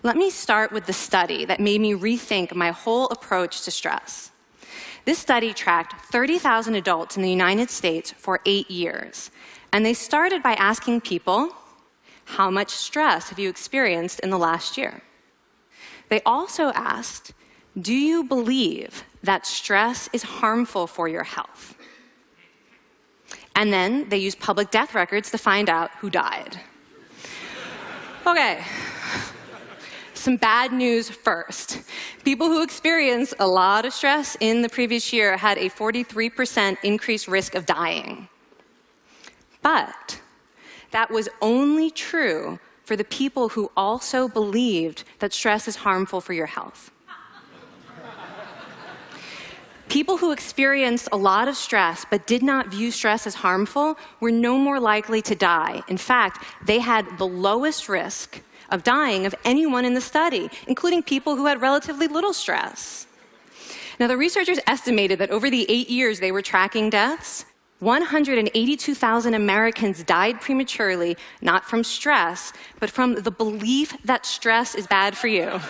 Let me start with the study that made me rethink my whole approach to stress. This study tracked 30,000 adults in the United States for 8 years. And they started by asking people, how much stress have you experienced in the last year? They also asked, do you believe that stress is harmful for your health? And then they used public death records to find out who died. Okay. Some bad news first. People who experienced a lot of stress in the previous year had a 43% increased risk of dying. But that was only true for the people who also believed that stress is harmful for your health. People who experienced a lot of stress but did not view stress as harmful were no more likely to die. In fact, they had the lowest risk of dying of anyone in the study, including people who had relatively little stress. Now, the researchers estimated that over the 8 years they were tracking deaths, 182,000 Americans died prematurely, not from stress, but from the belief that stress is bad for you.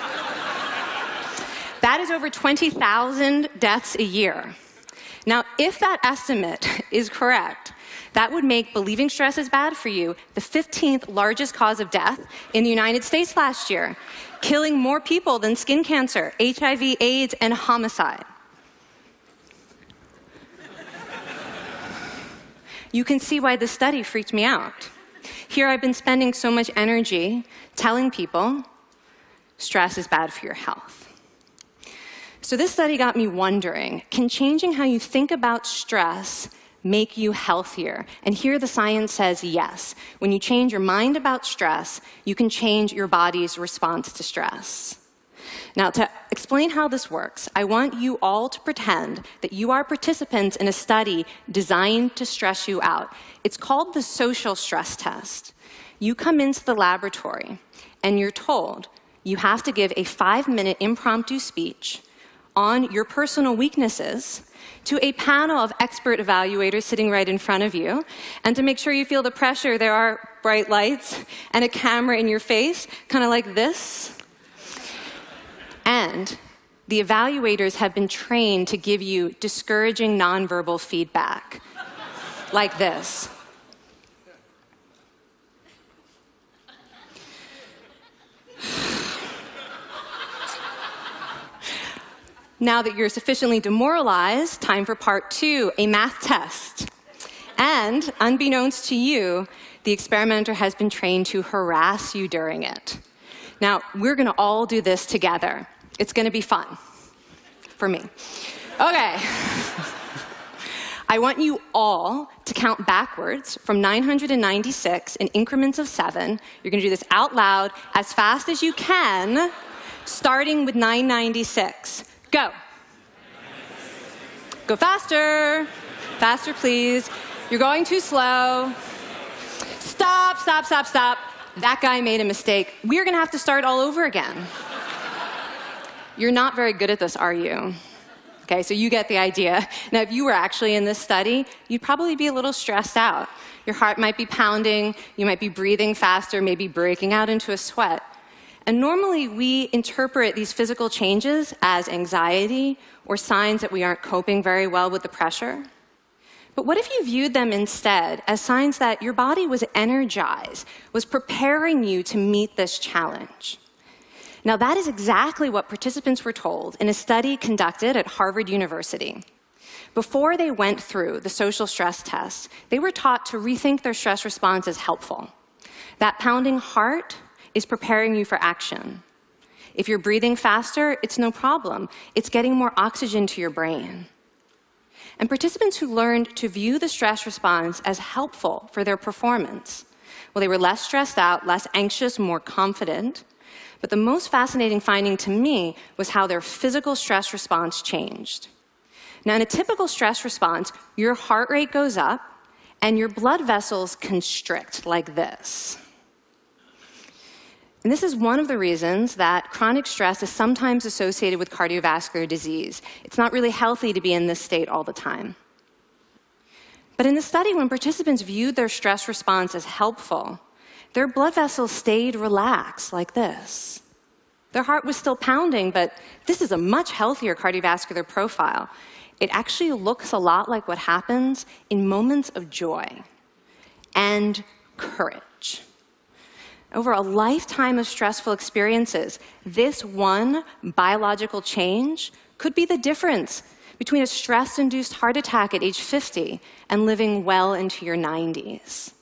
That is over 20,000 deaths a year. Now, if that estimate is correct, that would make believing stress is bad for you the 15th largest cause of death in the United States last year, killing more people than skin cancer, HIV, AIDS, and homicide. You can see why this study freaked me out. Here I've been spending so much energy telling people stress is bad for your health. So this study got me wondering, can changing how you think about stress make you healthier? And here the science says yes. When you change your mind about stress, you can change your body's response to stress. Now, to explain how this works, I want you all to pretend that you are participants in a study designed to stress you out. It's called the social stress test. You come into the laboratory, and you're told you have to give a 5-minute impromptu speech on your personal weaknesses to a panel of expert evaluators sitting right in front of you. And to make sure you feel the pressure, there are bright lights and a camera in your face, kind of like this. And the evaluators have been trained to give you discouraging nonverbal feedback, like this. Now that you're sufficiently demoralized, time for part 2, a math test. And unbeknownst to you, the experimenter has been trained to harass you during it. Now, we're going to all do this together. It's going to be fun. For me. Okay. I want you all to count backwards from 996 in increments of 7. You're going to do this out loud as fast as you can, starting with 996. Go. Go faster. Faster, please. You're going too slow. Stop, stop, stop, stop. That guy made a mistake. We're going to have to start all over again. You're not very good at this, are you? Okay, so you get the idea. Now, if you were actually in this study, you'd probably be a little stressed out. Your heart might be pounding. You might be breathing faster, maybe breaking out into a sweat. And normally, we interpret these physical changes as anxiety or signs that we aren't coping very well with the pressure. But what if you viewed them instead as signs that your body was energized, was preparing you to meet this challenge? Now, that is exactly what participants were told in a study conducted at Harvard University. Before they went through the social stress test, they were taught to rethink their stress response as helpful. That pounding heart is preparing you for action. If you're breathing faster, it's no problem. It's getting more oxygen to your brain. And participants who learned to view the stress response as helpful for their performance, well, they were less stressed out, less anxious, more confident. But the most fascinating finding to me was how their physical stress response changed. Now, in a typical stress response, your heart rate goes up and your blood vessels constrict like this. And this is one of the reasons that chronic stress is sometimes associated with cardiovascular disease. It's not really healthy to be in this state all the time. But in the study, when participants viewed their stress response as helpful, their blood vessels stayed relaxed like this. Their heart was still pounding, but this is a much healthier cardiovascular profile. It actually looks a lot like what happens in moments of joy and courage. Over a lifetime of stressful experiences, this one biological change could be the difference between a stress-induced heart attack at age 50 and living well into your 90s.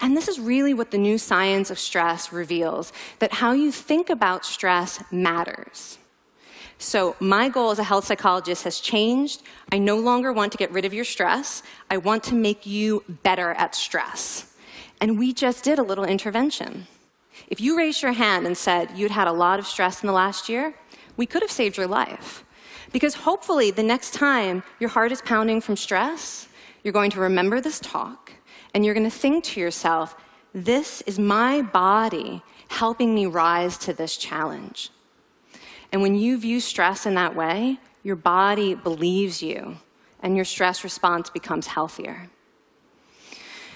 And this is really what the new science of stress reveals, that how you think about stress matters. So my goal as a health psychologist has changed. I no longer want to get rid of your stress. I want to make you better at stress. And we just did a little intervention. If you raised your hand and said you'd had a lot of stress in the last year, we could have saved your life. Because hopefully the next time your heart is pounding from stress, you're going to remember this talk, and you're going to think to yourself, this is my body helping me rise to this challenge. And when you view stress in that way, your body believes you, and your stress response becomes healthier.